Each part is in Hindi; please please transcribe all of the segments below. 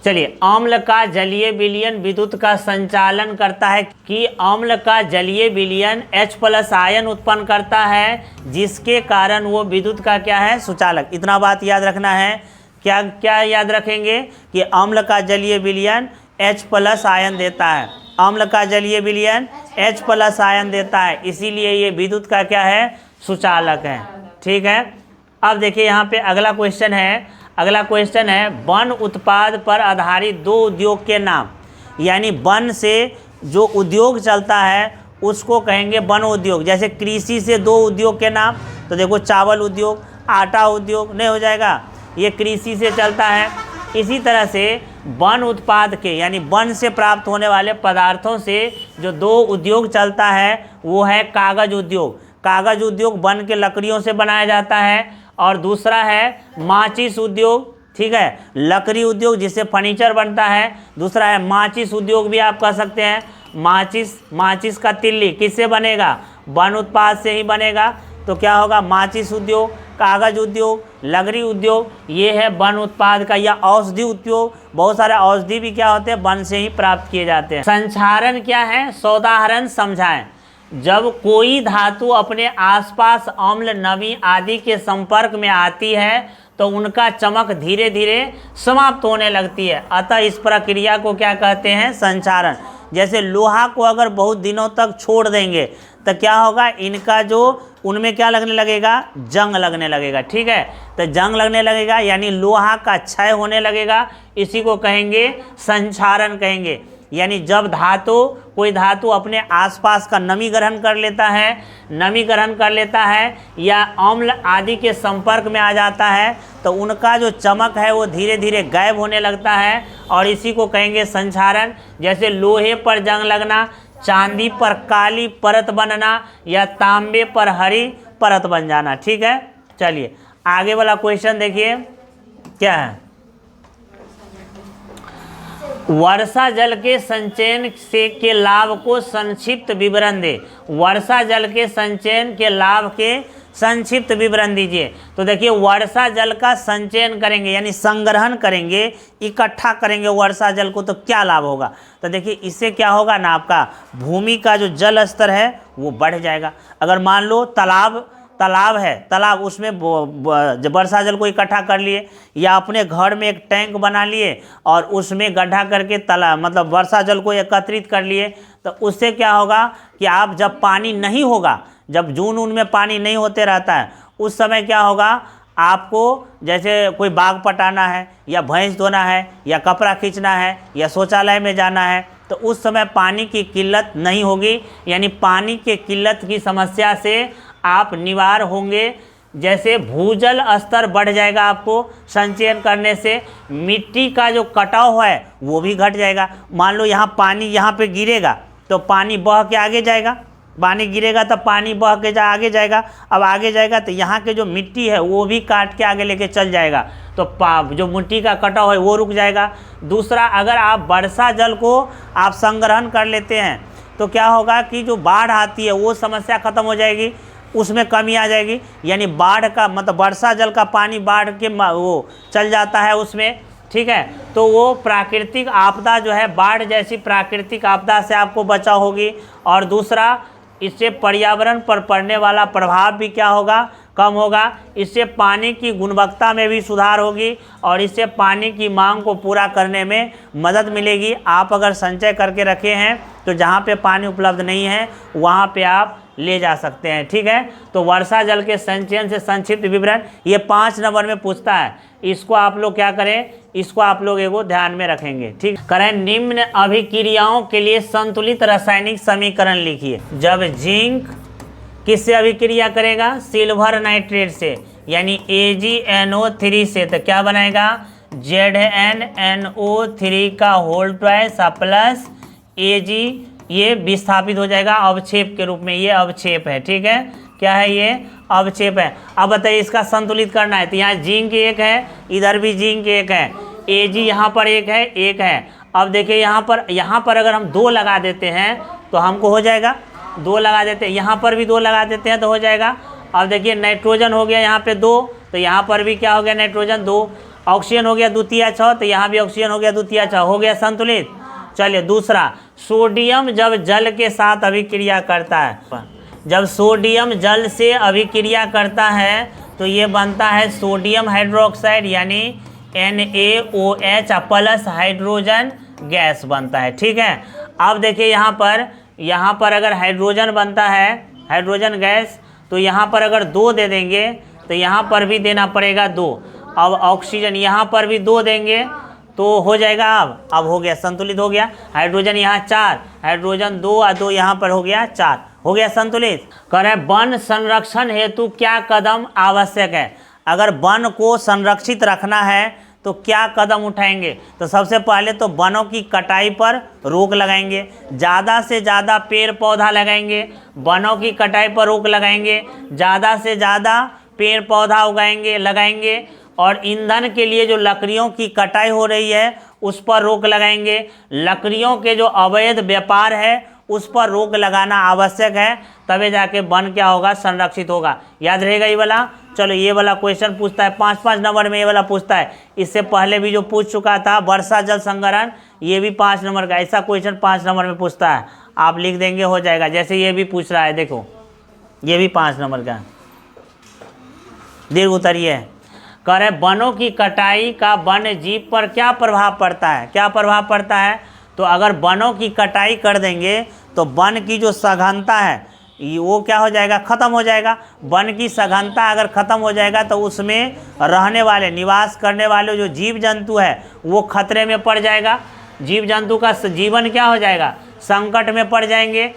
चलिए, अम्ल का जलीय विलयन विद्युत का संचालन करता है कि अम्ल का जलीय विलयन H+ आयन उत्पन्न करता है, जिसके कारण वो विद्युत का क्या है, सुचालक। इतना बात याद रखना है। क्या क्या याद रखेंगे कि अम्ल का जलीय विलयन H+ आयन देता है, अम्ल का जलीय विलयन H+ आयन देता है, इसीलिए ये विद्युत का क्या है, सुचालक है। ठीक है। अब देखिए यहाँ पे अगला क्वेश्चन है वन उत्पाद पर आधारित दो उद्योग के नाम। यानी वन से जो उद्योग चलता है उसको कहेंगे वन उद्योग। जैसे कृषि से दो उद्योग के नाम, तो देखो चावल उद्योग, आटा उद्योग, नहीं हो जाएगा, ये कृषि से चलता है। इसी तरह से वन उत्पाद के यानी वन से प्राप्त होने वाले पदार्थों से जो दो उद्योग चलता है वो है कागज उद्योग। कागज उद्योग वन के लकड़ियों से बनाया जाता है। और दूसरा है माचिस उद्योग। ठीक है, लकड़ी उद्योग जिससे फर्नीचर बनता है। दूसरा है माचिस उद्योग भी आप कह सकते हैं। माचिस का तिल्ली किससे बनेगा, वन उत्पाद से ही बनेगा। तो क्या होगा, माचिस उद्योग, कागज उद्योग, लकड़ी उद्योग, ये है वन उत्पाद का। या औषधि उद्योग, बहुत सारे औषधि भी क्या होते हैं, वन से ही प्राप्त किए जाते हैं। संचारण क्या है, सोदाहरण समझाएं। जब कोई धातु अपने आसपास अम्ल, नमी आदि के संपर्क में आती है तो उनका चमक धीरे धीरे समाप्त होने लगती है। अतः इस प्रक्रिया को क्या कहते हैं, संचारण। जैसे लोहा को अगर बहुत दिनों तक छोड़ देंगे तो क्या होगा, इनका जो उनमें क्या लगने लगेगा, जंग लगने लगेगा। ठीक है, तो जंग लगने लगेगा यानी लोहा का क्षय होने लगेगा। इसी को कहेंगे संचारण कहेंगे। यानी जब कोई धातु अपने आसपास का नमी ग्रहण कर लेता है या अम्ल आदि के संपर्क में आ जाता है तो उनका जो चमक है वो धीरे धीरे गायब होने लगता है, और इसी को कहेंगे संचारण। जैसे लोहे पर जंग लगना, चांदी पर काली परत बनना, या तांबे पर हरी परत बन जाना। ठीक है, चलिए आगे वाला क्वेश्चन देखिए क्या है। वर्षा जल के संचयन से के लाभ को संक्षिप्त विवरण दे। वर्षा जल के संचयन के लाभ के संक्षिप्त विवरण दीजिए। तो देखिए, वर्षा जल का संचयन करेंगे यानी संग्रहण करेंगे, इकट्ठा करेंगे वर्षा जल को, तो क्या लाभ होगा। तो देखिए, इससे क्या होगा ना, आपका भूमि का जो जल स्तर है वो बढ़ जाएगा। अगर मान लो तालाब उसमें वर्षा जल को इकट्ठा कर लिए, या अपने घर में एक टैंक बना लिए और उसमें गड्ढा करके मतलब वर्षा जल को एकत्रित कर लिए, तो उससे क्या होगा कि आप जब पानी नहीं होगा, जब जून में पानी नहीं होते रहता है, उस समय क्या होगा, आपको जैसे कोई बाग पटाना है या भैंस धोना है या कपड़ा खींचना है या शौचालय में जाना है, तो उस समय पानी की किल्लत नहीं होगी। यानी पानी के किल्लत की समस्या से आप निवार होंगे। जैसे भूजल स्तर बढ़ जाएगा आपको संचयन करने से। मिट्टी का जो कटाव है वो भी घट जाएगा। मान लो यहाँ पानी यहाँ पे गिरेगा तो पानी बह के आगे जाएगा, पानी गिरेगा तो पानी बह के आगे जाएगा। अब आगे जाएगा तो यहाँ के जो मिट्टी है वो भी काट के आगे लेके चल जाएगा, तो जो मिट्टी का कटाव है वो रुक जाएगा। दूसरा, अगर आप वर्षा जल को आप संग्रहण कर लेते हैं तो क्या होगा कि जो बाढ़ आती है वो समस्या ख़त्म हो जाएगी, उसमें कमी आ जाएगी। यानी बाढ़ का मतलब वर्षा जल का पानी बाढ़ के वो चल जाता है उसमें। ठीक है, तो वो प्राकृतिक आपदा जो है, बाढ़ जैसी प्राकृतिक आपदा से आपको बचाव होगी। और दूसरा, इससे पर्यावरण पर पड़ने वाला प्रभाव भी क्या होगा, कम होगा। इससे पानी की गुणवत्ता में भी सुधार होगी और इससे पानी की मांग को पूरा करने में मदद मिलेगी। आप अगर संचय करके रखे हैं तो जहाँ पे पानी उपलब्ध नहीं है वहाँ पे आप ले जा सकते हैं। ठीक है, तो वर्षा जल के संचयन से संक्षिप्त विवरण ये 5 नंबर में पूछता है। इसको आप लोग क्या करें, इसको आप लोग एगो ध्यान में रखेंगे। ठीक करें, निम्न अभिक्रियाओं के लिए संतुलित रासायनिक समीकरण लिखिए। जब जिंक किससे अभिक्रिया करेगा, सिल्वर नाइट्रेट से, यानी AgNO3 से, तो क्या बनाएगा, ZnNO3 का होल ट्वाइस प्लस Ag, ये विस्थापित हो जाएगा अवक्षेप के रूप में। ये अवक्षेप है। ठीक है, क्या है, ये अवक्षेप है। अब बताइए इसका संतुलित करना है, तो यहाँ जिंक एक है, इधर भी जिंक एक है, Ag यहाँ पर एक है। अब देखिए यहाँ पर अगर हम 2 लगा देते हैं तो हमको हो जाएगा, 2 लगा देते हैं, यहाँ पर भी 2 लगा देते हैं तो हो जाएगा। अब देखिए नाइट्रोजन हो गया यहाँ पे 2, तो यहाँ पर भी क्या हो गया, नाइट्रोजन 2। ऑक्सीजन हो गया द्वितीय H, तो यहाँ भी ऑक्सीजन हो गया द्वितीय H, हो गया संतुलित। चलिए दूसरा, सोडियम जब जल के साथ अभिक्रिया करता है, जब सोडियम जल से अभिक्रिया करता है तो ये बनता है सोडियम हाइड्रोक्साइड यानी NaOH प्लस हाइड्रोजन गैस बनता है। ठीक है, अब देखिए यहाँ पर अगर हाइड्रोजन बनता है, हाइड्रोजन गैस, तो यहाँ पर अगर 2 दे देंगे तो यहाँ पर भी देना पड़ेगा 2। अब ऑक्सीजन यहाँ पर भी 2 देंगे तो हो जाएगा, अब हो गया संतुलित हो गया। हाइड्रोजन यहाँ 4, हाइड्रोजन 2 और 2 यहाँ पर हो गया 4, हो गया संतुलित। कह रहे वन संरक्षण हेतु क्या कदम आवश्यक है। अगर वन को संरक्षित रखना है तो क्या कदम उठाएंगे, तो सबसे पहले तो वनों की कटाई पर रोक लगाएंगे, ज़्यादा से ज़्यादा पेड़ पौधा लगाएंगे, वनों की कटाई पर रोक लगाएंगे, ज़्यादा से ज़्यादा पेड़ पौधा लगाएंगे और ईंधन के लिए जो लकड़ियों की कटाई हो रही है उस पर रोक लगाएंगे। लकड़ियों के जो अवैध व्यापार है उस पर रोक लगाना आवश्यक है, तभी जाके वन क्या होगा, संरक्षित होगा। याद रहेगा ये वाला। चलो ये वाला क्वेश्चन पूछता है 5-5 नंबर में, ये वाला पूछता है। इससे पहले भी जो पूछ चुका था वर्षा जल संग्रहण, ये भी 5 नंबर का, ऐसा क्वेश्चन 5 नंबर में पूछता है। आप लिख देंगे हो जाएगा। जैसे ये भी पूछ रहा है, देखो ये भी 5 नंबर का। दीर्घ उत्तरीय कह रहे वनों की कटाई का वन्य जीव पर क्या प्रभाव पड़ता है, क्या प्रभाव पड़ता है। तो अगर वनों की कटाई कर देंगे तो वन की जो सघनता है वो क्या हो जाएगा, ख़त्म हो जाएगा। वन की सघनता अगर ख़त्म हो जाएगा तो उसमें रहने वाले, निवास करने वाले जो जीव जंतु है वो खतरे में पड़ जाएगा। जीव जंतु का जीवन क्या हो जाएगा, संकट में पड़ जाएंगे।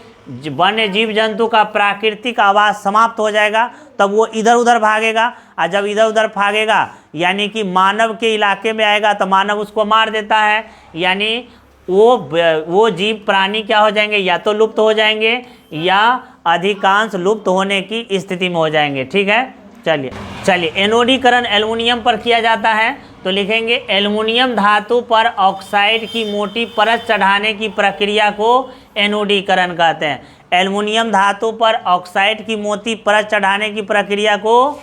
वन्य जीव जंतु का प्राकृतिक आवास समाप्त हो जाएगा, तब वो इधर उधर भागेगा, और जब इधर उधर भागेगा यानी कि मानव के इलाके में आएगा तो मानव उसको मार देता है, यानी वो जीव प्राणी क्या हो जाएंगे, या तो लुप्त हो जाएंगे या अधिकांश लुप्त होने की स्थिति में हो जाएंगे। ठीक है, चलिए एनोडीकरण एल्युमिनियम पर किया जाता है, तो लिखेंगे एल्युमिनियम धातु पर ऑक्साइड की मोटी परत चढ़ाने की प्रक्रिया को एनोडीकरण कहते हैं। एल्युमिनियम धातु पर ऑक्साइड की मोटी परत चढ़ाने की प्रक्रिया को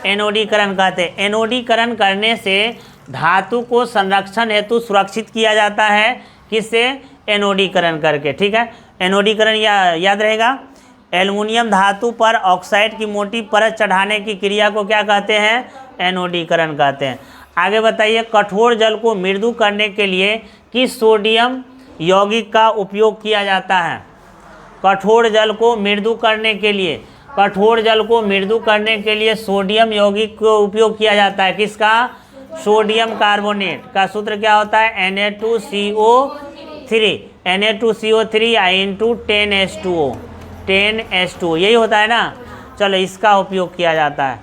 एनोडीकरण कहते हैं। एनोडीकरण करने से धातु को संरक्षण हेतु सुरक्षित किया जाता है, किससे, एनोडीकरण करके। ठीक है, एनोडीकरण याद रहेगा। एल्युमिनियम धातु पर ऑक्साइड की मोटी परत चढ़ाने की क्रिया को क्या कहते हैं, एनोडीकरण कहते हैं। आगे बताइए, कठोर जल को मृदु करने के लिए किस सोडियम यौगिक का उपयोग किया जाता है। कठोर जल को मृदु करने के लिए, कठोर जल को मृदु करने के लिए सोडियम यौगिक का उपयोग किया जाता है, किसका, सोडियम कार्बोनेट का सूत्र क्या होता है, Na2CO3, Na2CO3 into 10H2O, 10H2O यही होता है ना। चलो इसका उपयोग किया जाता है।